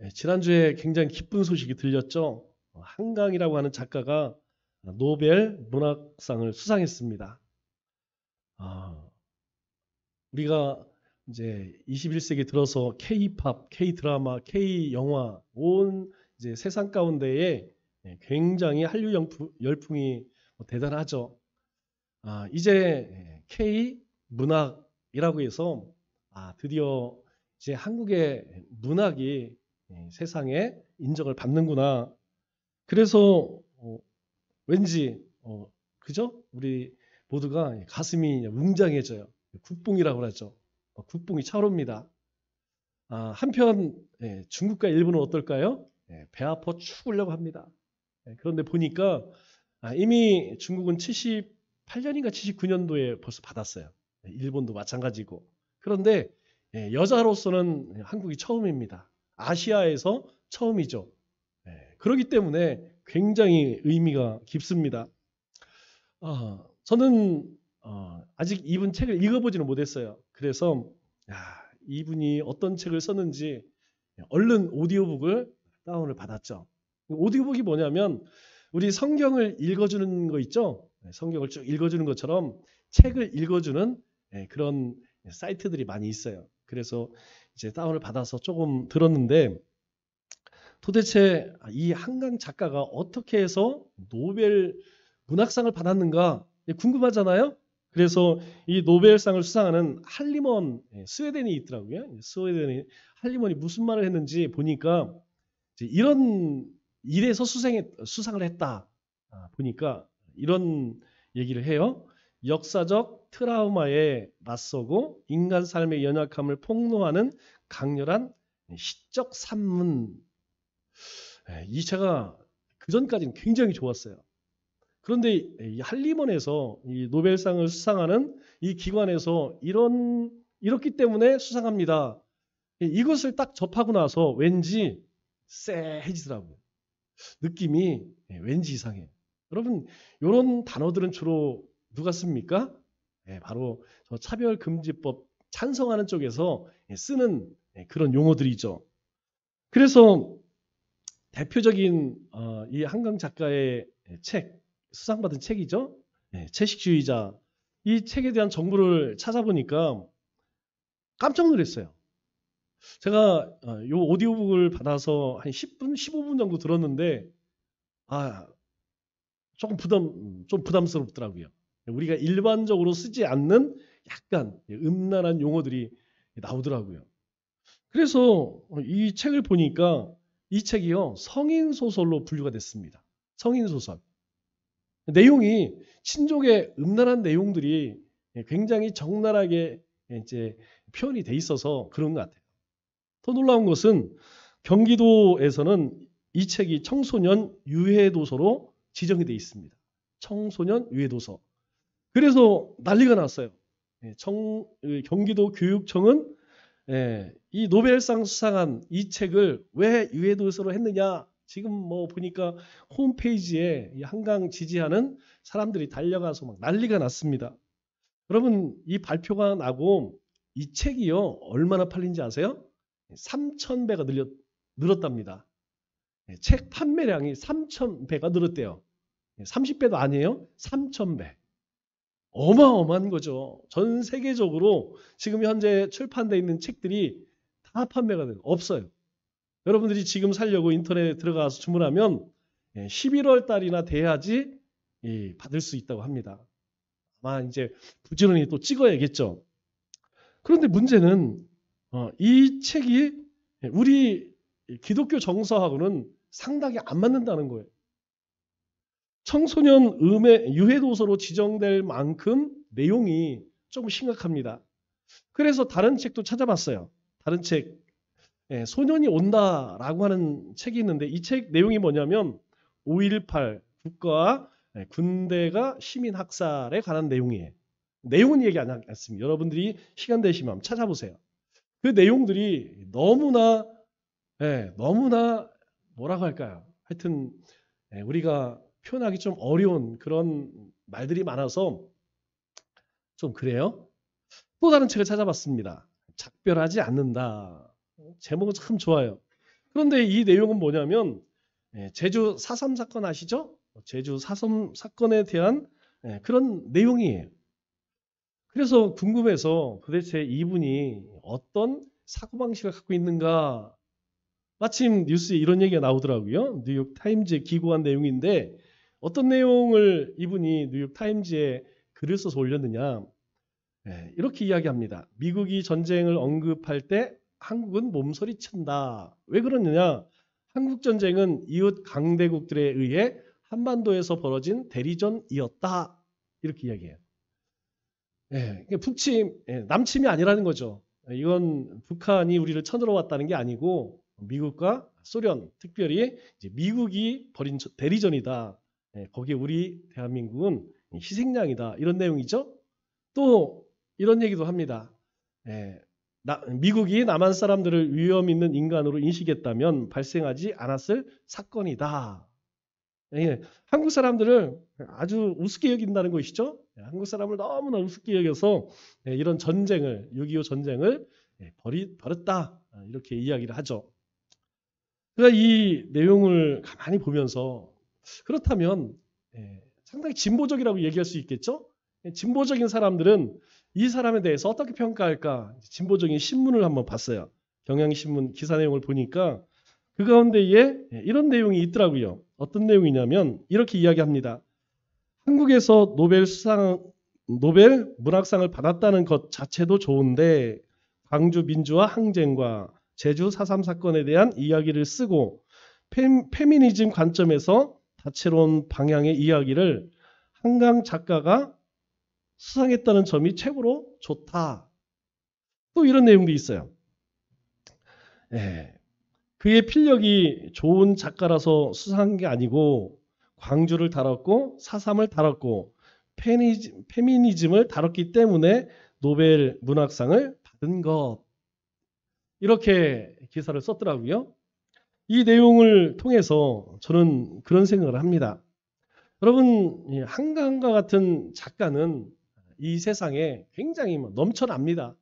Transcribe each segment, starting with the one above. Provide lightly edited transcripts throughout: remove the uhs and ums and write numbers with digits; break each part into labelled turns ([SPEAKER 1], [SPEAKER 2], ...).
[SPEAKER 1] 지난주에 굉장히 기쁜 소식이 들렸죠. 한강이라고 하는 작가가 노벨 문학상을 수상했습니다. 아, 우리가 이제 21세기 들어서 K-팝, K-드라마, K-영화 온 이제 세상 가운데에 굉장히 한류 열풍이 대단하죠. 이제 K-문학이라고 해서 드디어 이제 한국의 문학이 세상에 인정을 받는구나. 그래서 왠지 그죠? 우리 모두가 가슴이 웅장해져요. 국뽕이라고 하죠. 국뽕이 차오릅니다. 한편 중국과 일본은 어떨까요? 배 아파 죽으려고 합니다. 그런데 보니까 이미 중국은 78년인가 79년도에 벌써 받았어요. 일본도 마찬가지고. 그런데 여자로서는 한국이 처음입니다. 아시아에서 처음이죠. 그렇기 때문에 굉장히 의미가 깊습니다. 저는 아직 이분 책을 읽어보지는 못했어요. 그래서 이분이 어떤 책을 썼는지 얼른 오디오북을 다운을 받았죠. 오디오북이 뭐냐면 우리 성경을 읽어주는 거 있죠. 성경을 쭉 읽어주는 것처럼 책을 읽어주는 그런 사이트들이 많이 있어요. 그래서 이제 다운을 받아서 조금 들었는데 도대체 이 한강 작가가 어떻게 해서 노벨 문학상을 받았는가 궁금하잖아요. 그래서 이 노벨상을 수상하는 할리먼, 스웨덴이 있더라고요. 스웨덴이 할리먼이 무슨 말을 했는지 보니까 이런 일에서 수상을 했다. 보니까 이런 얘기를 해요. 역사적 트라우마에 맞서고 인간 삶의 연약함을 폭로하는 강렬한 시적 산문. 이 책가 그전까지는 굉장히 좋았어요. 그런데 이 할리먼에서 이 노벨상을 수상하는 이 기관에서 이렇기 때문에 수상합니다. 이것을 딱 접하고 나서 왠지 쎄해지더라고요. 느낌이 왠지 이상해요. 여러분 이런 단어들은 주로 누가 씁니까? 바로 차별금지법 찬성하는 쪽에서 쓰는 그런 용어들이죠. 그래서 대표적인 이 한강 작가의 책, 수상받은 책이죠. 채식주의자. 이 책에 대한 정보를 찾아보니까 깜짝 놀랐어요. 제가 이 오디오북을 받아서 한 10분, 15분 정도 들었는데 조금 좀 부담스럽더라고요. 우리가 일반적으로 쓰지 않는 약간 음란한 용어들이 나오더라고요. 그래서 이 책을 보니까 이 책이요 성인 소설로 분류가 됐습니다. 성인 소설. 내용이 친족의 음란한 내용들이 굉장히 적나라하게 이제 표현이 돼 있어서 그런 것 같아요. 더 놀라운 것은 경기도에서는 이 책이 청소년 유해 도서로 지정이 돼 있습니다. 청소년 유해 도서. 그래서 난리가 났어요. 경기도 교육청은 이 노벨상 수상한 이 책을 왜 유해 도서로 했느냐? 지금 뭐 보니까 홈페이지에 이 한강 지지하는 사람들이 달려가서 막 난리가 났습니다. 여러분 이 발표가 나고 이 책이요 얼마나 팔린지 아세요? 3,000배가 늘었답니다. 책 판매량이 3,000배가 늘었대요. 30배도 아니에요. 3,000배. 어마어마한 거죠. 전 세계적으로 지금 현재 출판되어 있는 책들이 다 판매가 돼요. 없어요. 여러분들이 지금 사려고 인터넷에 들어가서 주문하면 11월 달이나 돼야지 받을 수 있다고 합니다. 아마 이제 부지런히 또 찍어야겠죠. 그런데 문제는 이 책이 우리 기독교 정서하고는 상당히 안 맞는다는 거예요. 청소년 유해 도서로 지정될 만큼 내용이 조금 심각합니다. 그래서 다른 책도 찾아봤어요. 다른 책, 소년이 온다라고 하는 책이 있는데 이 책 내용이 뭐냐면 5.18 국가와 군대가 시민 학살에 관한 내용이에요. 내용은 얘기 안 하겠습니다. 여러분들이 시간 되시면 한번 찾아보세요. 그 내용들이 너무나 뭐라고 할까요? 하여튼 우리가 표현하기 좀 어려운 그런 말들이 많아서 좀 그래요. 또 다른 책을 찾아봤습니다. 작별하지 않는다. 제목은 참 좋아요. 그런데 이 내용은 뭐냐면 제주 4.3 사건 아시죠? 제주 4.3 사건에 대한 그런 내용이에요. 그래서 궁금해서 도대체 이분이 어떤 사고방식을 갖고 있는가. 마침 뉴스에 이런 얘기가 나오더라고요. 뉴욕 타임즈에 기고한 내용인데 어떤 내용을 이분이 뉴욕 타임즈에 글을 써서 올렸느냐. 이렇게 이야기합니다. 미국이 전쟁을 언급할 때 한국은 몸서리친다. 왜 그러느냐? 한국 전쟁은 이웃 강대국들에 의해 한반도에서 벌어진 대리전이었다. 이렇게 이야기해요. 북침, 남침이 아니라는 거죠. 이건 북한이 우리를 쳐들어왔다는 게 아니고 미국과 소련, 특별히 이제 미국이 벌인 대리전이다. 거기에 우리 대한민국은 희생양이다. 이런 내용이죠. 또 이런 얘기도 합니다. 미국이 남한 사람들을 위험 있는 인간으로 인식했다면 발생하지 않았을 사건이다. 한국 사람들을 아주 우습게 여긴다는 것이죠. 한국 사람을 너무나 우습게 여겨서 이런 전쟁을 6.25 전쟁을 벌였다 이렇게 이야기를 하죠. 그러니까 이 내용을 가만히 보면서 그렇다면 상당히 진보적이라고 얘기할 수 있겠죠. 진보적인 사람들은 이 사람에 대해서 어떻게 평가할까? 진보적인 신문을 한번 봤어요. 경향신문 기사 내용을 보니까 그 가운데에 이런 내용이 있더라고요. 어떤 내용이냐면 이렇게 이야기합니다. 한국에서 노벨 문학상을 받았다는 것 자체도 좋은데 광주 민주화 항쟁과 제주 4.3 사건에 대한 이야기를 쓰고 페미니즘 관점에서 다채로운 방향의 이야기를 한강 작가가 수상했다는 점이 최고로 좋다. 또 이런 내용도 있어요. 그의 필력이 좋은 작가라서 수상한 게 아니고 광주를 다뤘고 4.3을 다뤘고 페미니즘을 다뤘기 때문에 노벨 문학상을 받은 것. 이렇게 기사를 썼더라고요. 이 내용을 통해서 저는 그런 생각을 합니다. 여러분, 한강과 같은 작가는 이 세상에 굉장히 넘쳐납니다.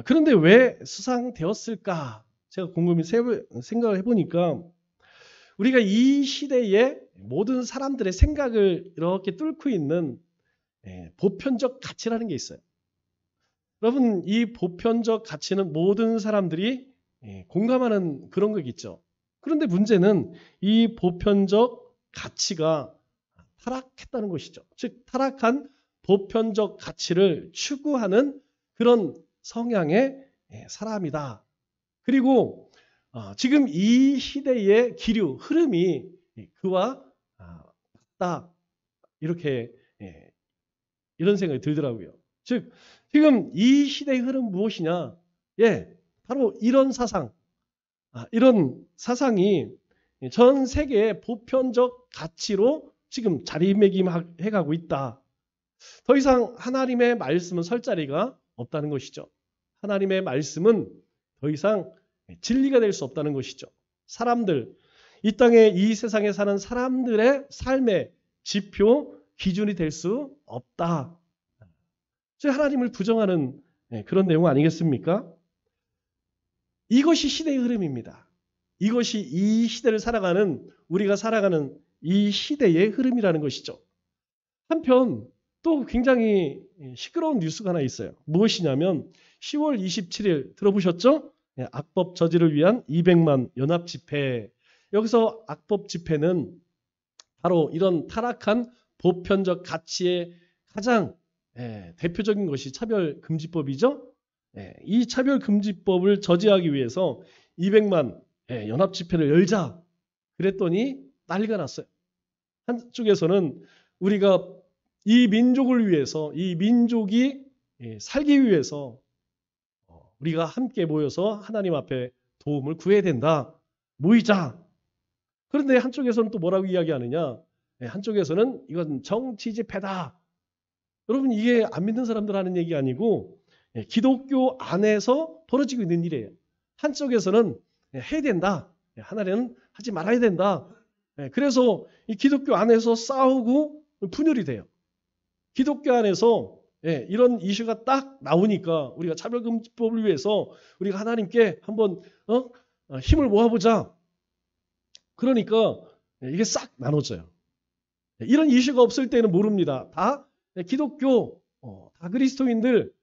[SPEAKER 1] 그런데 왜 수상되었을까? 제가 곰곰이 생각을 해보니까 우리가 이 시대에 모든 사람들의 생각을 이렇게 뚫고 있는 보편적 가치라는 게 있어요. 여러분, 이 보편적 가치는 모든 사람들이 공감하는 그런 거겠죠. 그런데 문제는 이 보편적 가치가 타락했다는 것이죠. 즉 타락한 보편적 가치를 추구하는 그런 성향의 사람이다. 그리고 지금 이 시대의 기류, 흐름이 그와 같다. 이렇게 이런 생각이 들더라고요. 즉 지금 이 시대의 흐름 무엇이냐? 바로 이런 사상, 이런 사상이 전 세계의 보편적 가치로 지금 자리매김해가고 있다. 더 이상 하나님의 말씀은 설 자리가 없다는 것이죠. 하나님의 말씀은 더 이상 진리가 될 수 없다는 것이죠. 사람들, 이 땅에 이 세상에 사는 사람들의 삶의 지표, 기준이 될 수 없다. 하나님을 부정하는 그런 내용 아니겠습니까? 이것이 시대의 흐름입니다. 이것이 이 시대를 살아가는 우리가 살아가는 이 시대의 흐름이라는 것이죠. 한편 또 굉장히 시끄러운 뉴스가 하나 있어요. 무엇이냐면 10월 27일 들어보셨죠? 악법 저지를 위한 200만 연합 집회. 여기서 악법 집회는 바로 이런 타락한 보편적 가치의 가장 대표적인 것이 차별금지법이죠. 이 차별금지법을 저지하기 위해서 200만 연합 집회를 열자 그랬더니 난리가 났어요. 한쪽에서는 우리가 이 민족을 위해서 이 민족이 살기 위해서 우리가 함께 모여서 하나님 앞에 도움을 구해야 된다. 모이자. 그런데 한쪽에서는 또 뭐라고 이야기하느냐. 한쪽에서는 이건 정치 집회다. 여러분 이게 안 믿는 사람들 하는 얘기 아니고 기독교 안에서 벌어지고 있는 일이에요. 한쪽에서는 해야 된다. 하나는 하지 말아야 된다. 그래서 이 기독교 안에서 싸우고 분열이 돼요. 기독교 안에서 이런 이슈가 딱 나오니까 우리가 차별금지법을 위해서 우리가 하나님께 한번 힘을 모아보자. 그러니까 이게 싹 나눠져요. 이런 이슈가 없을 때는 모릅니다. 다 기독교, 다 그리스도인들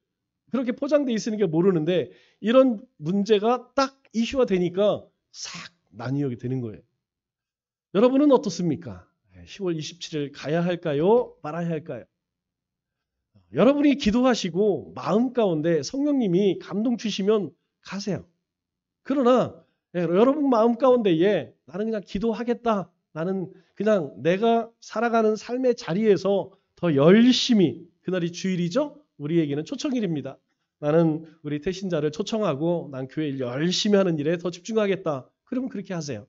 [SPEAKER 1] 그렇게 포장돼 있으는 게 모르는데 이런 문제가 딱 이슈가 되니까 싹 나뉘게 되는 거예요. 여러분은 어떻습니까? 10월 27일 가야 할까요? 말아야 할까요? 여러분이 기도하시고 마음 가운데 성령님이 감동 주시면 가세요. 그러나 여러분 마음 가운데에 나는 그냥 기도하겠다. 나는 그냥 내가 살아가는 삶의 자리에서 더 열심히, 그날이 주일이죠? 우리에게는 초청일입니다. 나는 우리 태신자를 초청하고 난 교회 일 열심히 하는 일에 더 집중하겠다. 그러면 그렇게 하세요.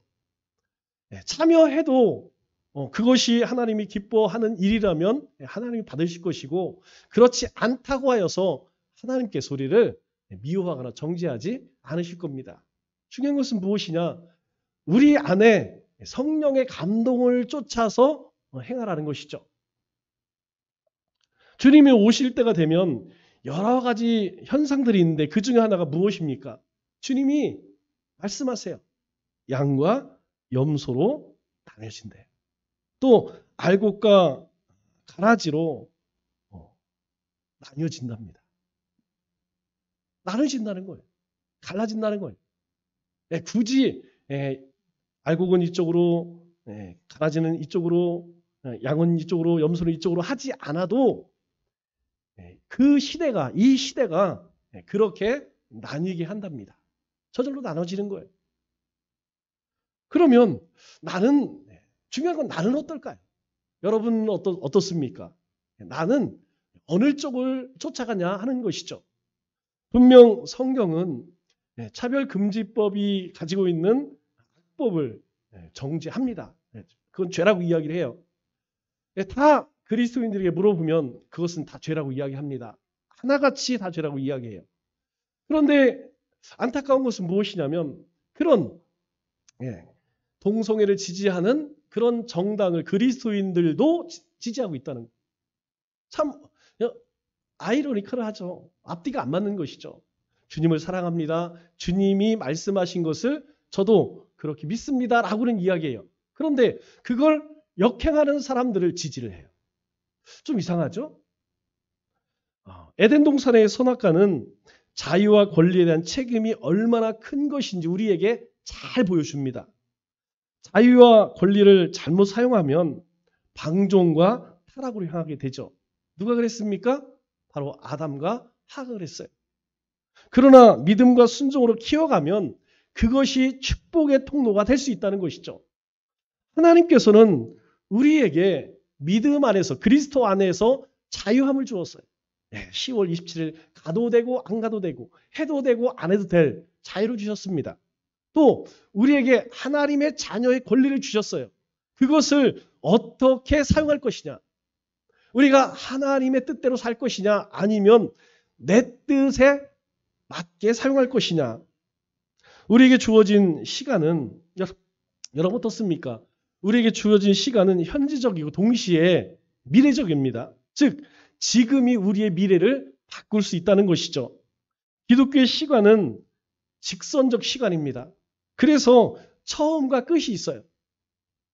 [SPEAKER 1] 참여해도 그것이 하나님이 기뻐하는 일이라면 하나님이 받으실 것이고, 그렇지 않다고 하여서 하나님께 소리를 미워하거나 정죄하지 않으실 겁니다. 중요한 것은 무엇이냐? 우리 안에 성령의 감동을 쫓아서 행하라는 것이죠. 주님이 오실 때가 되면 여러 가지 현상들이 있는데 그 중에 하나가 무엇입니까? 주님이 말씀하세요. 양과 염소로 나뉘어진대요. 또 알곡과 가라지로 나뉘어진답니다. 나눠진다는 거예요. 갈라진다는 거예요. 굳이 알곡은 이쪽으로, 가라지는 이쪽으로, 양은 이쪽으로, 염소는 이쪽으로 하지 않아도 그 시대가, 이 시대가 그렇게 나뉘게 한답니다. 저절로 나눠지는 거예요. 그러면 나는, 중요한 건 나는 어떨까요? 여러분은 어떻습니까? 나는 어느 쪽을 쫓아가냐 하는 것이죠. 분명 성경은 차별금지법이 가지고 있는 악법을 정죄합니다. 그건 죄라고 이야기를 해요. 다 그리스도인들에게 물어보면 그것은 다 죄라고 이야기합니다. 하나같이 다 죄라고 이야기해요. 그런데 안타까운 것은 무엇이냐면 그런 동성애를 지지하는 그런 정당을 그리스도인들도 지지하고 있다는 거예요. 참 아이러니컬하죠. 앞뒤가 안 맞는 것이죠. 주님을 사랑합니다. 주님이 말씀하신 것을 저도 그렇게 믿습니다. 라고는 이야기해요. 그런데 그걸 역행하는 사람들을 지지를 해요. 좀 이상하죠? 에덴 동산의 선악과는 자유와 권리에 대한 책임이 얼마나 큰 것인지 우리에게 잘 보여줍니다. 자유와 권리를 잘못 사용하면 방종과 타락으로 향하게 되죠. 누가 그랬습니까? 바로 아담과 하가 그랬어요. 그러나 믿음과 순종으로 키워가면 그것이 축복의 통로가 될 수 있다는 것이죠. 하나님께서는 우리에게 믿음 안에서, 그리스도 안에서 자유함을 주었어요. 10월 27일 가도 되고 안 가도 되고 해도 되고 안 해도 될 자유를 주셨습니다. 또 우리에게 하나님의 자녀의 권리를 주셨어요. 그것을 어떻게 사용할 것이냐? 우리가 하나님의 뜻대로 살 것이냐? 아니면 내 뜻에 맞게 사용할 것이냐? 우리에게 주어진 시간은, 여러분 어떻습니까? 우리에게 주어진 시간은 현재적이고 동시에 미래적입니다. 즉 지금이 우리의 미래를 바꿀 수 있다는 것이죠. 기독교의 시간은 직선적 시간입니다. 그래서 처음과 끝이 있어요.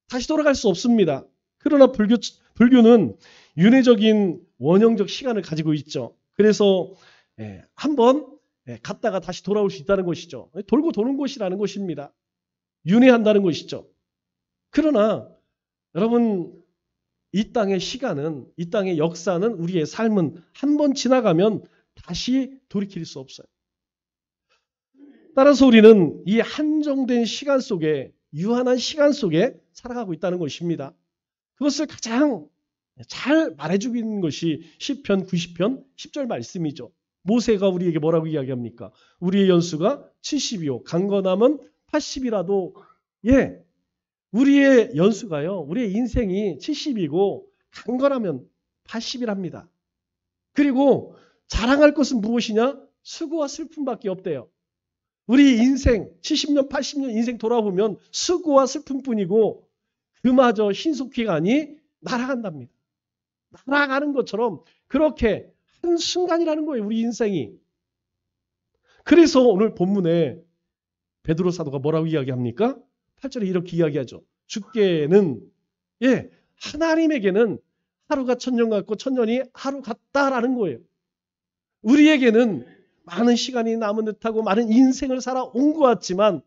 [SPEAKER 1] 다시 돌아갈 수 없습니다. 그러나 불교는 윤회적인 원형적 시간을 가지고 있죠. 그래서 한번 갔다가 다시 돌아올 수 있다는 것이죠. 돌고 도는 것이라는 것입니다. 윤회한다는 것이죠. 그러나 여러분 이 땅의 시간은, 이 땅의 역사는, 우리의 삶은 한 번 지나가면 다시 돌이킬 수 없어요. 따라서 우리는 이 한정된 시간 속에, 유한한 시간 속에 살아가고 있다는 것입니다. 그것을 가장 잘 말해주고 있는 것이 시편 90편 10절 말씀이죠. 모세가 우리에게 뭐라고 이야기합니까? 우리의 연수가 70이요 강건함은 80이라도 우리의 연수가요, 우리의 인생이 70이고 강건하면 80이랍니다. 그리고 자랑할 것은 무엇이냐? 수고와 슬픔밖에 없대요. 우리 인생 70년 80년 인생 돌아보면 수고와 슬픔뿐이고 그마저 신속기간이 날아간답니다. 날아가는 것처럼 그렇게 한순간이라는 거예요, 우리 인생이. 그래서 오늘 본문에 베드로 사도가 뭐라고 이야기합니까? 8절에 이렇게 이야기하죠. 주께는 하나님에게는 하루가 천년 같고 천년이 하루 같다라는 거예요. 우리에게는 많은 시간이 남은 듯하고 많은 인생을 살아온 것 같지만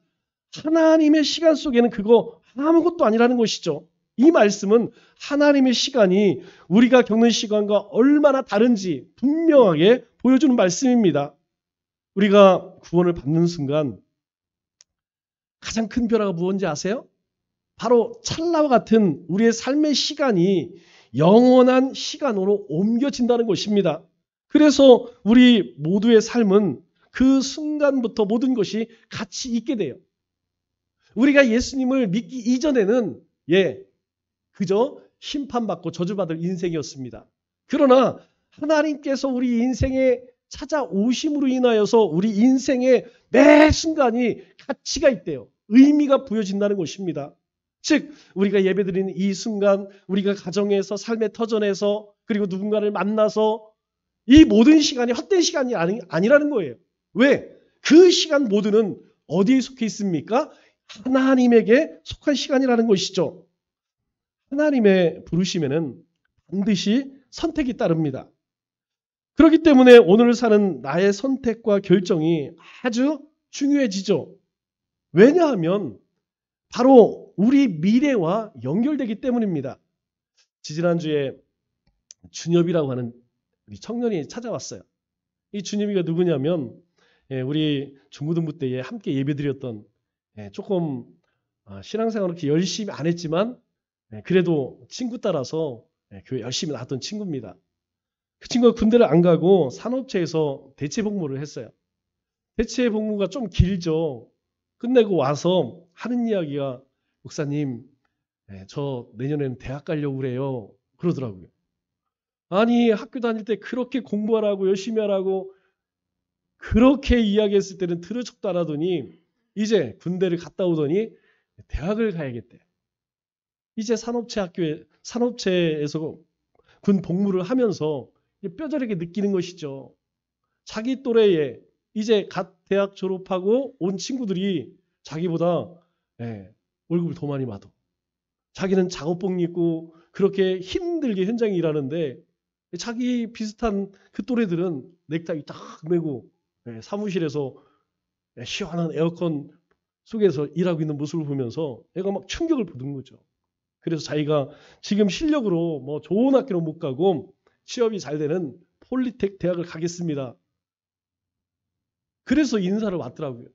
[SPEAKER 1] 하나님의 시간 속에는 그거 아무것도 아니라는 것이죠. 이 말씀은 하나님의 시간이 우리가 겪는 시간과 얼마나 다른지 분명하게 보여주는 말씀입니다. 우리가 구원을 받는 순간 가장 큰 변화가 무엇인지 아세요? 바로 찰나와 같은 우리의 삶의 시간이 영원한 시간으로 옮겨진다는 것입니다. 그래서 우리 모두의 삶은 그 순간부터 모든 것이 같이 있게 돼요. 우리가 예수님을 믿기 이전에는 그저 심판받고 저주받을 인생이었습니다. 그러나 하나님께서 우리 인생에 찾아오심으로 인하여서 우리 인생의 매 순간이 가치가 있대요. 의미가 부여진다는 것입니다. 즉 우리가 예배드리는 이 순간, 우리가 가정에서, 삶의 터전에서, 그리고 누군가를 만나서 이 모든 시간이 헛된 시간이 아니라는 거예요. 왜? 그 시간 모두는 어디에 속해 있습니까? 하나님에게 속한 시간이라는 것이죠. 하나님의 부르심에는 반드시 선택이 따릅니다. 그렇기 때문에 오늘 사는 나의 선택과 결정이 아주 중요해지죠. 왜냐하면 바로 우리 미래와 연결되기 때문입니다. 지지난주에 준엽이라고 하는 우리 청년이 찾아왔어요. 이 준엽이가 누구냐면 우리 중고등부 때에 함께 예배드렸던 조금 신앙생활을 그렇게 열심히 안 했지만 그래도 친구 따라서 교회 열심히 나왔던 친구입니다. 그 친구가 군대를 안 가고 산업체에서 대체 복무를 했어요. 대체 복무가 좀 길죠. 끝내고 와서 하는 이야기가 목사님 저 내년에는 대학 가려고 그래요. 그러더라고요. 아니 학교 다닐 때 그렇게 공부하라고 열심히 하라고 그렇게 이야기했을 때는 들은 척도 안 하더니 이제 군대를 갔다 오더니 대학을 가야겠대. 이제 산업체에서 군 복무를 하면서 뼈저리게 느끼는 것이죠. 자기 또래에 이제 갓 대학 졸업하고 온 친구들이 자기보다 월급을 더 많이 받아. 자기는 작업복 입고 그렇게 힘들게 현장에 일하는데 자기 비슷한 그 또래들은 넥타이 딱 메고 사무실에서 시원한 에어컨 속에서 일하고 있는 모습을 보면서 애가 막 충격을 받은 거죠. 그래서 자기가 지금 실력으로 뭐 좋은 학교는 못 가고 취업이 잘 되는 폴리텍 대학을 가겠습니다. 그래서 인사를 왔더라고요.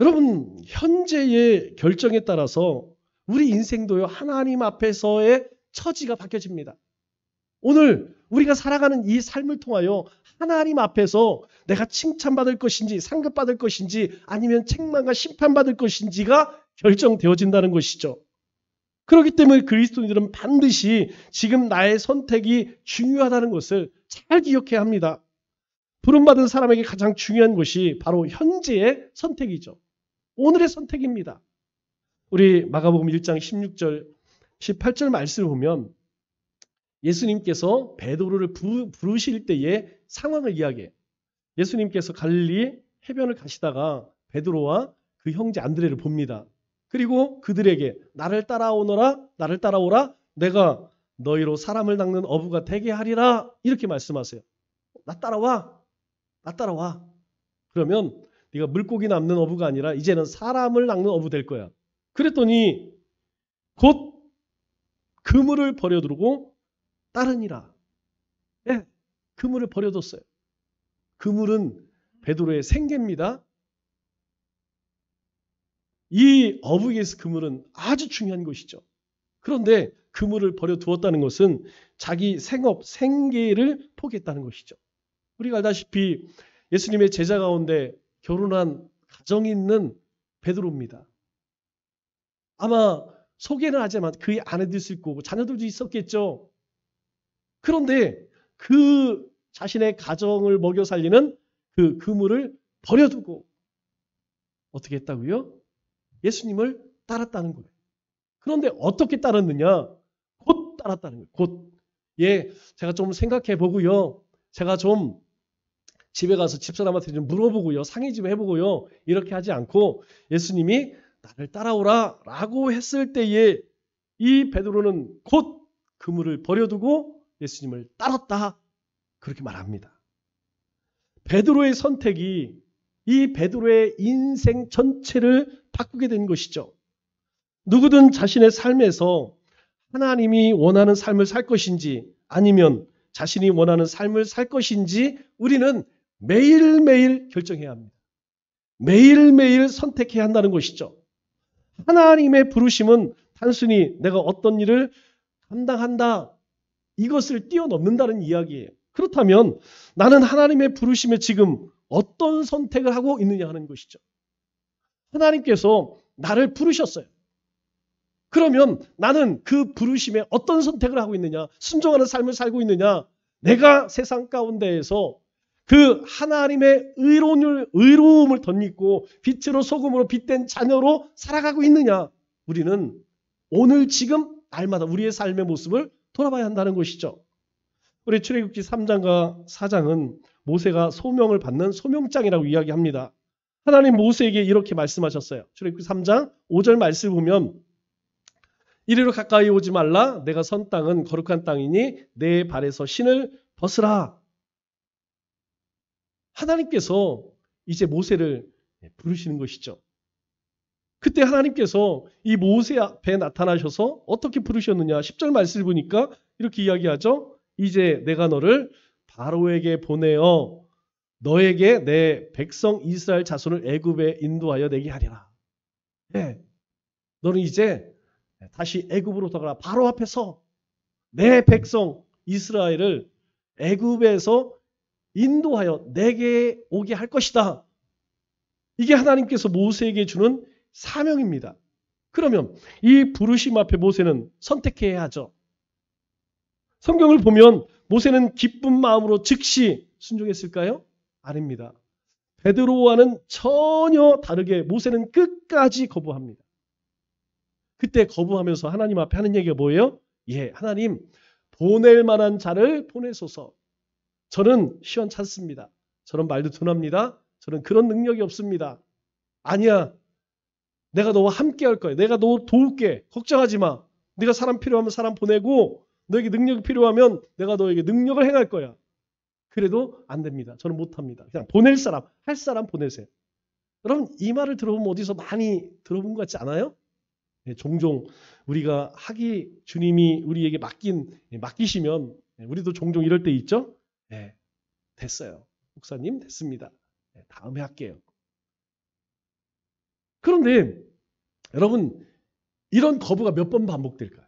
[SPEAKER 1] 여러분 현재의 결정에 따라서 우리 인생도요 하나님 앞에서의 처지가 바뀌어집니다. 오늘 우리가 살아가는 이 삶을 통하여 하나님 앞에서 내가 칭찬받을 것인지 상급받을 것인지 아니면 책망과 심판받을 것인지가 결정되어진다는 것이죠. 그렇기 때문에 그리스도인들은 반드시 지금 나의 선택이 중요하다는 것을 잘 기억해야 합니다. 부름받은 사람에게 가장 중요한 것이 바로 현재의 선택이죠. 오늘의 선택입니다. 우리 마가복음 1장 16절, 18절 말씀을 보면 예수님께서 베드로를 부르실 때의 상황을 이야기해요. 예수님께서 갈릴리 해변을 가시다가 베드로와 그 형제 안드레를 봅니다. 그리고 그들에게 나를 따라오라 내가 너희로 사람을 낚는 어부가 되게 하리라 이렇게 말씀하세요. 나 따라와. 그러면 네가 물고기 낚는 어부가 아니라 이제는 사람을 낚는 어부 될 거야. 그랬더니 곧 그물을 버려두고 따르니라. 그물을 버려뒀어요. 그물은 베드로의 생계입니다. 이 어부에게서 그물은 아주 중요한 것이죠. 그런데 그물을 버려두었다는 것은 자기 생업, 생계를 포기했다는 것이죠. 우리가 알다시피 예수님의 제자 가운데 결혼한 가정이 있는 베드로입니다. 아마 소개는 하지만 그의 아내도 있을 거고 자녀들도 있었겠죠. 그런데 그 자신의 가정을 먹여 살리는 그 그물을 버려두고 어떻게 했다고요? 예수님을 따랐다는 거예요. 그런데 어떻게 따랐느냐? 곧 따랐다는 거예요. 곧. 제가 좀 생각해 보고요. 제가 좀 집에 가서 집사람한테 좀 물어보고요. 상의 좀 해보고요. 이렇게 하지 않고 예수님이 나를 따라오라 라고 했을 때에 이 베드로는 곧 그물을 버려두고 예수님을 따랐다. 그렇게 말합니다. 베드로의 선택이 이 베드로의 인생 전체를 바꾸게 된 것이죠. 누구든 자신의 삶에서 하나님이 원하는 삶을 살 것인지 아니면 자신이 원하는 삶을 살 것인지 우리는 매일매일 결정해야 합니다. 매일매일 선택해야 한다는 것이죠. 하나님의 부르심은 단순히 내가 어떤 일을 감당한다 이것을 뛰어넘는다는 이야기예요. 그렇다면 나는 하나님의 부르심에 지금 어떤 선택을 하고 있느냐 하는 것이죠. 하나님께서 나를 부르셨어요. 그러면 나는 그 부르심에 어떤 선택을 하고 있느냐, 순종하는 삶을 살고 있느냐, 내가 세상 가운데에서 그 하나님의 의로움을 덧입고 빛으로 소금으로 빛된 자녀로 살아가고 있느냐, 우리는 오늘 지금 날마다 우리의 삶의 모습을 돌아봐야 한다는 것이죠. 우리 출애굽기 3장과 4장은 모세가 소명을 받는 소명장이라고 이야기합니다. 하나님 모세에게 이렇게 말씀하셨어요. 출애굽기 3장 5절 말씀을 보면 이리로 가까이 오지 말라. 내가 선 땅은 거룩한 땅이니 내 발에서 신을 벗으라. 하나님께서 이제 모세를 부르시는 것이죠. 그때 하나님께서 이 모세 앞에 나타나셔서 어떻게 부르셨느냐. 10절 말씀을 보니까 이렇게 이야기하죠. 이제 내가 너를 바로에게 보내어 너에게 내 백성 이스라엘 자손을 애굽에 인도하여 내게 하리라. 네. 너는 이제 다시 애굽으로 돌아가라. 바로 앞에서 내 백성 이스라엘을 애굽에서 인도하여 내게 오게 할 것이다. 이게 하나님께서 모세에게 주는 사명입니다. 그러면 이 부르심 앞에 모세는 선택해야 하죠. 성경을 보면 모세는 기쁜 마음으로 즉시 순종했을까요? 아닙니다. 베드로와는 전혀 다르게 모세는 끝까지 거부합니다. 그때 거부하면서 하나님 앞에 하는 얘기가 뭐예요? 예, 하나님 보낼 만한 자를 보내소서. 저는 시원찮습니다. 저는 말도 둔합니다. 저는 그런 능력이 없습니다. 아니야. 내가 너와 함께 할 거야. 내가 너 도울게. 걱정하지 마. 네가 사람 필요하면 사람 보내고 너에게 능력이 필요하면 내가 너에게 능력을 행할 거야. 그래도 안 됩니다. 저는 못합니다. 그냥 보낼 사람, 할 사람 보내세요. 여러분 이 말을 들어보면 어디서 많이 들어본 것 같지 않아요? 네, 종종 우리가 주님이 우리에게 맡기시면 우리도 종종 이럴 때 있죠? 네, 됐어요. 목사님 됐습니다. 네, 다음에 할게요. 그런데 여러분 이런 거부가 몇 번 반복될까요?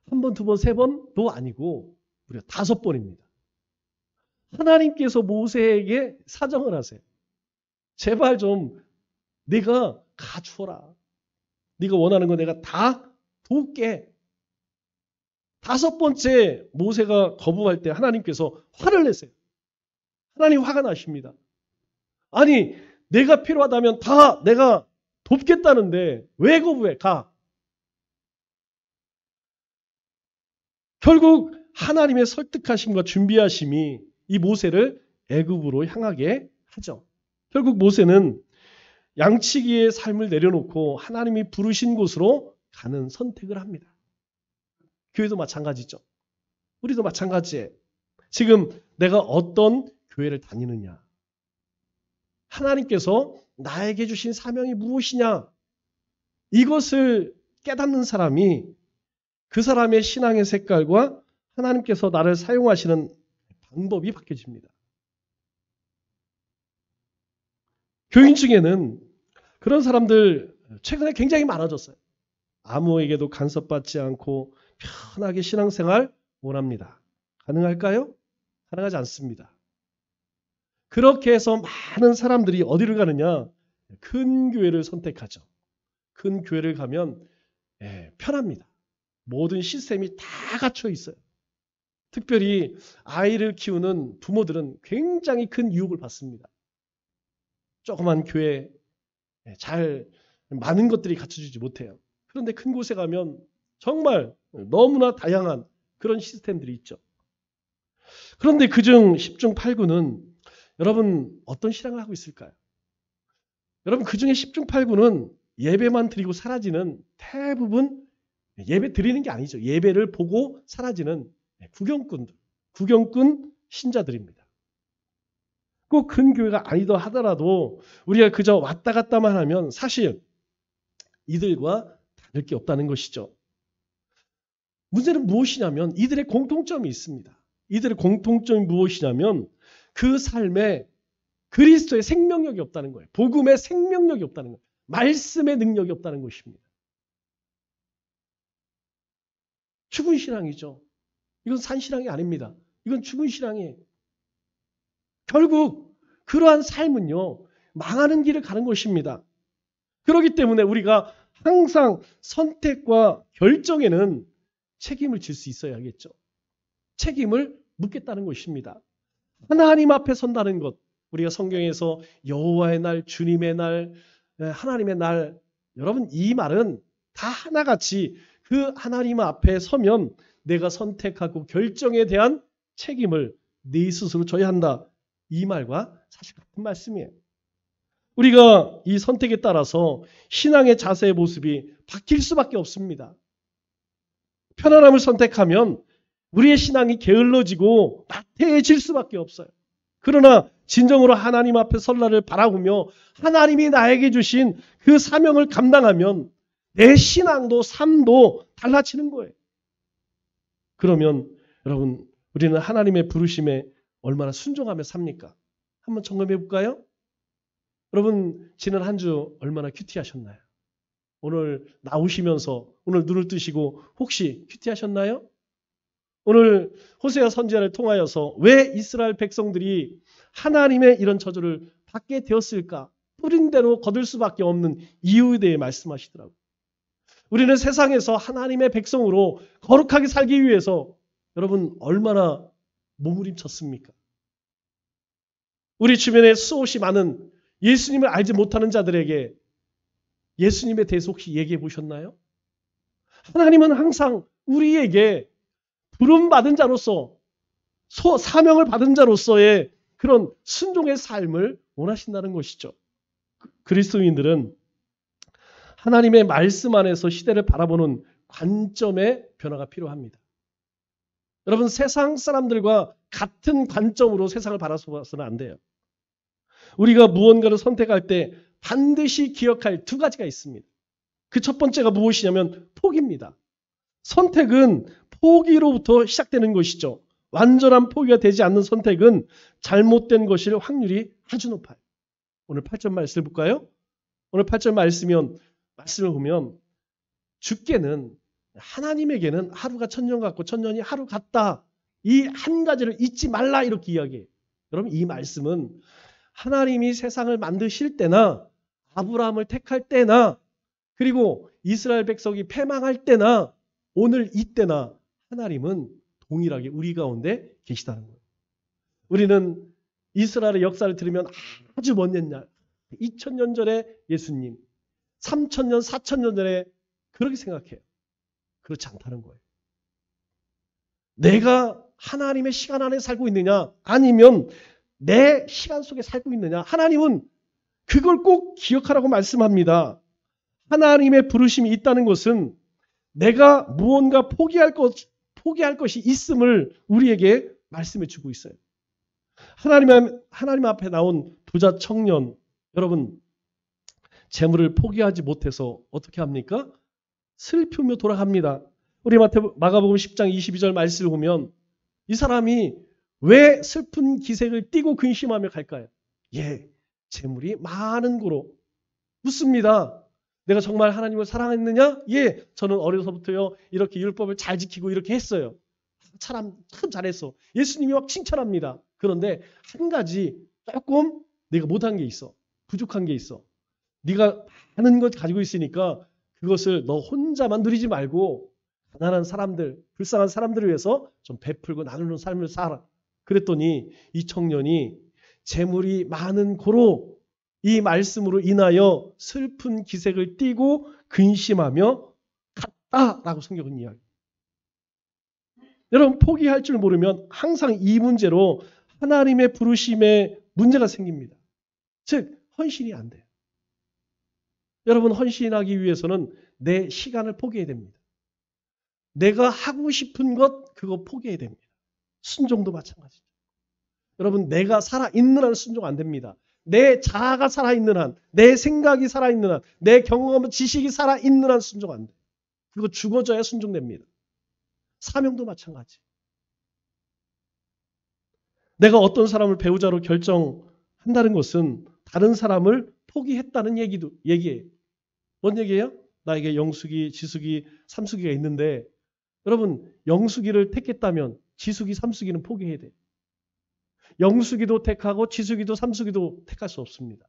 [SPEAKER 1] 한 번, 두 번, 세 번도 아니고 우리가 5번입니다. 하나님께서 모세에게 사정을 하세요. 제발 좀 네가 가주어라. 네가 원하는 거 내가 다 도울게. 5번째 모세가 거부할 때 하나님께서 화를 내세요. 하나님 화가 나십니다. 아니 내가 필요하다면 다 내가 돕겠다는데 왜 거부해? 가. 결국 하나님의 설득하심과 준비하심이 이 모세를 애굽으로 향하게 하죠. 결국 모세는 양치기의 삶을 내려놓고 하나님이 부르신 곳으로 가는 선택을 합니다. 교회도 마찬가지죠. 우리도 마찬가지예요. 지금 내가 어떤 교회를 다니느냐. 하나님께서 나에게 주신 사명이 무엇이냐. 이것을 깨닫는 사람이 그 사람의 신앙의 색깔과 하나님께서 나를 사용하시는 방법이 바뀌어집니다. 교인 중에는 그런 사람들 최근에 굉장히 많아졌어요. 아무에게도 간섭받지 않고 편하게 신앙생활 원합니다. 가능할까요? 가능하지 않습니다. 그렇게 해서 많은 사람들이 어디를 가느냐? 큰 교회를 선택하죠. 큰 교회를 가면 편합니다. 모든 시스템이 다 갖춰 있어요. 특별히 아이를 키우는 부모들은 굉장히 큰 유혹을 받습니다. 조그만 교회 많은 것들이 갖춰주지 못해요. 그런데 큰 곳에 가면 정말 너무나 다양한 그런 시스템들이 있죠. 그런데 그중 10중 8구는 여러분 어떤 신앙을 하고 있을까요? 여러분 그중에 10중 8구는 예배만 드리고 사라지는 대부분 예배 드리는 게 아니죠. 예배를 보고 사라지는 구경꾼 신자들입니다. 꼭 큰 교회가 아니다 하더라도 우리가 그저 왔다 갔다만 하면 사실 이들과 다를 게 없다는 것이죠. 문제는 무엇이냐면 이들의 공통점이 있습니다. 이들의 공통점이 무엇이냐면 그 삶에 그리스도의 생명력이 없다는 거예요. 복음의 생명력이 없다는 거예요. 말씀의 능력이 없다는 것입니다. 죽은 신앙이죠. 이건 산 신앙이 아닙니다. 이건 죽은 신앙이에요. 결국 그러한 삶은요, 망하는 길을 가는 것입니다. 그렇기 때문에 우리가 항상 선택과 결정에는 책임을 질 수 있어야겠죠. 책임을 묻겠다는 것입니다. 하나님 앞에 선다는 것, 우리가 성경에서 여호와의 날, 주님의 날, 하나님의 날, 여러분 이 말은 다 하나같이 그 하나님 앞에 서면 내가 선택하고 결정에 대한 책임을 네 스스로 져야 한다. 이 말과 사실 같은 말씀이에요. 우리가 이 선택에 따라서 신앙의 자세의 모습이 바뀔 수밖에 없습니다. 편안함을 선택하면 우리의 신앙이 게을러지고 나태해질 수밖에 없어요. 그러나 진정으로 하나님 앞에 설날을 바라보며 하나님이 나에게 주신 그 사명을 감당하면 내 신앙도 삶도 달라지는 거예요. 그러면 여러분 우리는 하나님의 부르심에 얼마나 순종하며 삽니까? 한번 점검해 볼까요? 여러분 지난 한 주 얼마나 큐티하셨나요? 오늘 나오시면서 오늘 눈을 뜨시고 혹시 큐티하셨나요? 오늘 호세아 선지자를 통하여서 왜 이스라엘 백성들이 하나님의 이런 저주를 받게 되었을까? 뿌린 대로 거둘 수밖에 없는 이유에 대해 말씀하시더라고요. 우리는 세상에서 하나님의 백성으로 거룩하게 살기 위해서 여러분 얼마나 몸부림쳤습니까? 우리 주변에 수없이 많은 예수님을 알지 못하는 자들에게 예수님에 대해서 혹시 얘기해 보셨나요? 하나님은 항상 우리에게 부름받은 자로서 사명을 받은 자로서의 그런 순종의 삶을 원하신다는 것이죠. 그리스도인들은 하나님의 말씀 안에서 시대를 바라보는 관점의 변화가 필요합니다. 여러분 세상 사람들과 같은 관점으로 세상을 바라봐서는 안 돼요. 우리가 무언가를 선택할 때 반드시 기억할 두 가지가 있습니다. 그 첫 번째가 무엇이냐면 포기입니다. 선택은 포기로부터 시작되는 것이죠. 완전한 포기가 되지 않는 선택은 잘못된 것일 확률이 아주 높아요. 오늘 8절 말씀을 볼까요? 오늘 8절 말씀을 보면 주께는 하나님에게는 하루가 천년 같고 천년이 하루 같다. 이 한 가지를 잊지 말라 이렇게 이야기해요. 여러분 이 말씀은 하나님이 세상을 만드실 때나 아브라함을 택할 때나 그리고 이스라엘 백성이 패망할 때나 오늘 이때나 하나님은 동일하게 우리 가운데 계시다는 거예요. 우리는 이스라엘의 역사를 들으면 아주 먼 옛날 2000년 전에 예수님 3000년 4000년 전에 그렇게 생각해요. 그렇지 않다는 거예요. 내가 하나님의 시간 안에 살고 있느냐 아니면 내 시간 속에 살고 있느냐 하나님은 그걸 꼭 기억하라고 말씀합니다. 하나님의 부르심이 있다는 것은 내가 무언가 포기할 것이 있음을 우리에게 말씀해 주고 있어요. 하나님 앞에 나온 부자 청년 여러분 재물을 포기하지 못해서 어떻게 합니까? 슬프며 돌아갑니다. 우리 마가복음 10장 22절 말씀을 보면 이 사람이 왜 슬픈 기색을 띠고 근심하며 갈까요? 재물이 많은 고로 묻습니다. 내가 정말 하나님을 사랑했느냐? 저는 어려서부터요 이렇게 율법을 잘 지키고 이렇게 했어요. 참 잘했어. 예수님이 막 칭찬합니다. 그런데 한 가지 조금 내가 못한 게 있어. 부족한 게 있어. 네가 많은 것 가지고 있으니까 그것을 너 혼자만 누리지 말고 가난한 사람들, 불쌍한 사람들을 위해서 좀 베풀고 나누는 삶을 살아. 그랬더니 이 청년이 재물이 많은 고로 이 말씀으로 인하여 슬픈 기색을 띠고 근심하며 갔다라고 성경은 이야기해요. 여러분 포기할 줄 모르면 항상 이 문제로 하나님의 부르심에 문제가 생깁니다. 즉 헌신이 안 돼요. 여러분, 헌신하기 위해서는 내 시간을 포기해야 됩니다. 내가 하고 싶은 것 그거 포기해야 됩니다. 순종도 마찬가지죠. 여러분, 내가 살아있는 한 순종 안 됩니다. 내 자아가 살아있는 한, 내 생각이 살아있는 한, 내 경험, 지식이 살아있는 한 순종 안 돼. 그거 죽어져야 순종됩니다. 사명도 마찬가지. 내가 어떤 사람을 배우자로 결정한다는 것은 다른 사람을 포기했다는 얘기예요. 뭔 얘기예요? 나에게 영숙이, 지숙이, 삼숙이가 있는데 여러분, 영숙이를 택했다면 지숙이, 삼숙이는 포기해야 돼요. 영숙이도 택하고 지숙이도 삼숙이도 택할 수 없습니다.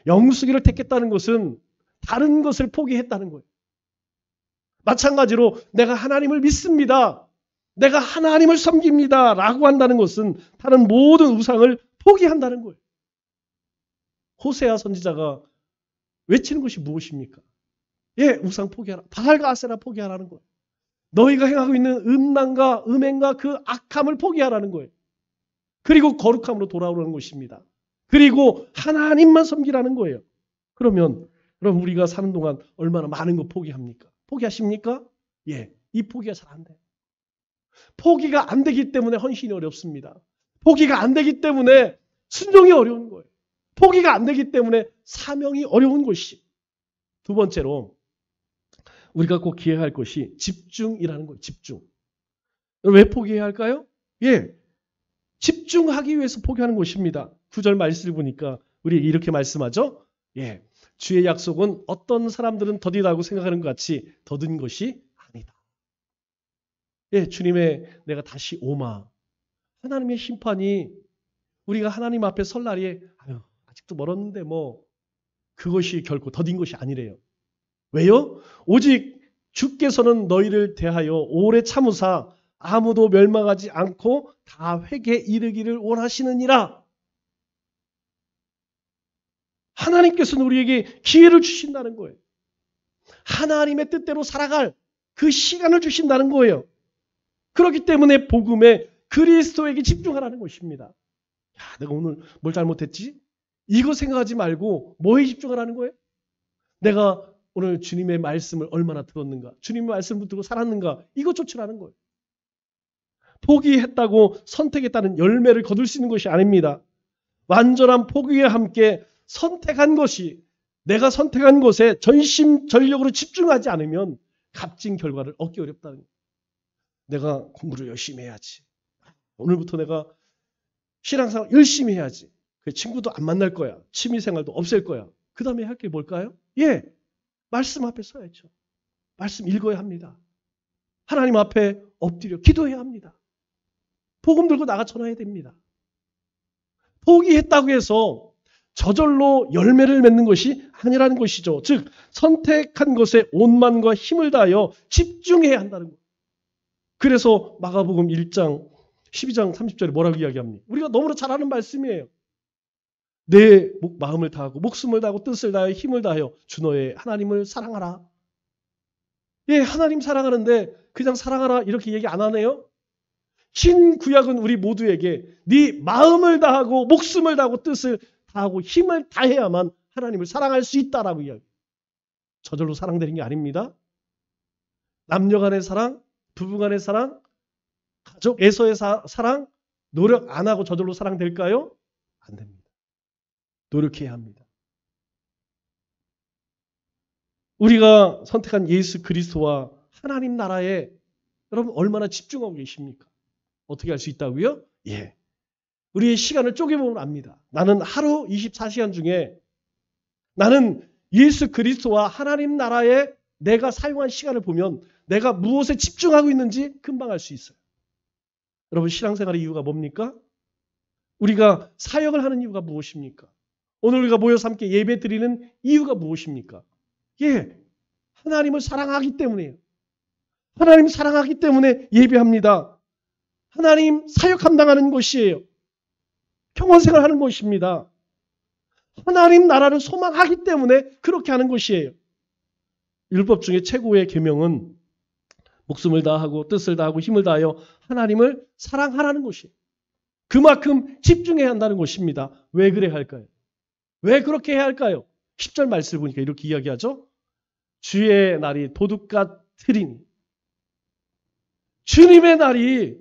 [SPEAKER 1] 영숙이를 택했다는 것은 다른 것을 포기했다는 거예요. 마찬가지로 내가 하나님을 믿습니다. 내가 하나님을 섬깁니다. 라고 한다는 것은 다른 모든 우상을 포기한다는 거예요. 호세아 선지자가 외치는 것이 무엇입니까? 예, 우상 포기하라. 바알과 아세라 포기하라는 거예요. 너희가 행하고 있는 음란과 음행과 그 악함을 포기하라는 거예요. 그리고 거룩함으로 돌아오라는 것입니다. 그리고 하나님만 섬기라는 거예요. 그러면 여러분, 우리가 사는 동안 얼마나 많은 거 포기합니까? 포기하십니까? 예, 이 포기가 잘 안 돼요. 포기가 안 되기 때문에 헌신이 어렵습니다. 포기가 안 되기 때문에 순종이 어려운 거예요. 포기가 안 되기 때문에 사명이 어려운 것이. 두 번째로 우리가 꼭 기억해야 할 것이 집중이라는 거예요. 집중. 왜 포기해야 할까요? 예, 집중하기 위해서 포기하는 것입니다. 9절 말씀을 보니까 우리 이렇게 말씀하죠. 예, 주의 약속은 어떤 사람들은 더디다고 생각하는 것 같이 더딘 것이 아니다. 예, 주님의 내가 다시 오마. 하나님의 심판이 우리가 하나님 앞에 설 날이 아직도 멀었는데 뭐 그것이 결코 더딘 것이 아니래요. 왜요? 오직 주께서는 너희를 대하여 오래 참으사 아무도 멸망하지 않고 다 회개에 이르기를 원하시느니라. 하나님께서는 우리에게 기회를 주신다는 거예요. 하나님의 뜻대로 살아갈 그 시간을 주신다는 거예요. 그렇기 때문에 복음에 그리스도에게 집중하라는 것입니다. 야, 내가 오늘 뭘 잘못했지? 이거 생각하지 말고 뭐에 집중하라는 거예요? 내가 오늘 주님의 말씀을 얼마나 들었는가? 주님의 말씀을 듣고 살았는가? 이거 쫓으라는 거예요. 포기했다고 선택했다는 열매를 거둘 수 있는 것이 아닙니다. 완전한 포기와 함께 선택한 것이, 내가 선택한 것에 전심전력으로 집중하지 않으면 값진 결과를 얻기 어렵다는 거예요. 내가 공부를 열심히 해야지. 오늘부터 내가 신앙생활 열심히 해야지. 그 친구도 안 만날 거야. 취미생활도 없앨 거야. 그 다음에 할 게 뭘까요? 예, 말씀 앞에 서야죠. 말씀 읽어야 합니다. 하나님 앞에 엎드려 기도해야 합니다. 복음 들고 나가 전화해야 됩니다. 포기했다고 해서 저절로 열매를 맺는 것이 아니라는 것이죠. 즉 선택한 것에 온만과 힘을 다하여 집중해야 한다는 것. 그래서 마가복음 1장 12장 30절에 뭐라고 이야기합니까? 우리가 너무나 잘 아는 말씀이에요. 내 마음을 다하고 목숨을 다하고 뜻을 다하여 힘을 다하여 주 너의 하나님을 사랑하라. 예, 하나님 사랑하는데 그냥 사랑하라 이렇게 얘기 안 하네요. 신구약은 우리 모두에게 네 마음을 다하고 목숨을 다하고 뜻을 다하고 힘을 다해야만 하나님을 사랑할 수 있다라고 이야기해요. 저절로 사랑되는 게 아닙니다. 남녀 간의 사랑, 부부 간의 사랑, 가족에서의 사랑, 노력 안 하고 저절로 사랑될까요? 안 됩니다. 노력해야 합니다. 우리가 선택한 예수 그리스도와 하나님 나라에 여러분 얼마나 집중하고 계십니까? 어떻게 할 수 있다고요? 예. 우리의 시간을 쪼개보면 압니다. 나는 하루 24시간 중에 나는 예수 그리스도와 하나님 나라에 내가 사용한 시간을 보면 내가 무엇에 집중하고 있는지 금방 알 수 있어요. 여러분 신앙생활의 이유가 뭡니까? 우리가 사역을 하는 이유가 무엇입니까? 오늘 우리가 모여서 함께 예배 드리는 이유가 무엇입니까? 예, 하나님을 사랑하기 때문이에요. 하나님 사랑하기 때문에 예배합니다. 하나님 사역 감당하는 것이에요. 평원생활 하는 것입니다. 하나님 나라를 소망하기 때문에 그렇게 하는 것이에요. 율법 중에 최고의 계명은 목숨을 다하고 뜻을 다하고 힘을 다하여 하나님을 사랑하라는 것이에요. 그만큼 집중해야 한다는 것입니다. 왜 그래야 할까요? 왜 그렇게 해야 할까요? 10절 말씀을 보니까 이렇게 이야기하죠. 주의 날이 도둑 같으리니. 주님의 날이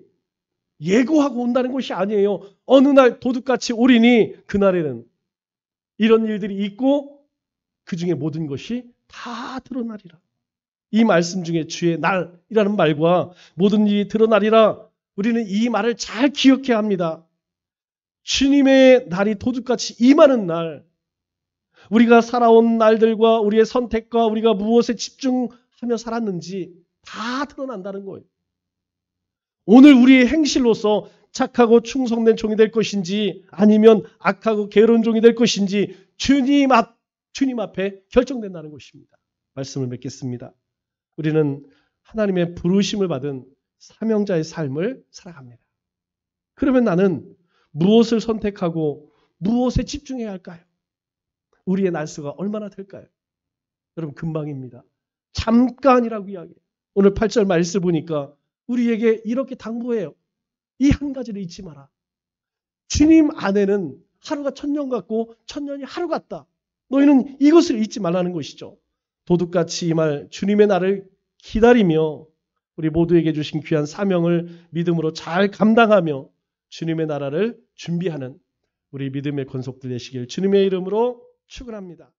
[SPEAKER 1] 예고하고 온다는 것이 아니에요. 어느 날 도둑같이 오리니 그날에는 이런 일들이 있고 그 중에 모든 것이 다 드러나리라. 이 말씀 중에 주의 날이라는 말과 모든 일이 드러나리라. 우리는 이 말을 잘 기억해야 합니다. 주님의 날이 도둑같이 임하는 날, 우리가 살아온 날들과 우리의 선택과 우리가 무엇에 집중하며 살았는지 다 드러난다는 거예요. 오늘 우리의 행실로서 착하고 충성된 종이 될 것인지 아니면 악하고 게으른 종이 될 것인지 주님 앞에 결정된다는 것입니다. 말씀을 맺겠습니다. 우리는 하나님의 부르심을 받은 사명자의 삶을 살아갑니다. 그러면 나는 무엇을 선택하고 무엇에 집중해야 할까요? 우리의 날수가 얼마나 될까요? 여러분 금방입니다. 잠깐이라고 이야기해요. 오늘 8절 말씀 보니까 우리에게 이렇게 당부해요. 이 한 가지를 잊지 마라. 주님 안에는 하루가 천년 같고 천년이 하루 같다. 너희는 이것을 잊지 말라는 것이죠. 도둑같이 임할 주님의 날을 기다리며 우리 모두에게 주신 귀한 사명을 믿음으로 잘 감당하며 주님의 나라를 준비하는 우리 믿음의 권속들 되시길 주님의 이름으로 축원합니다.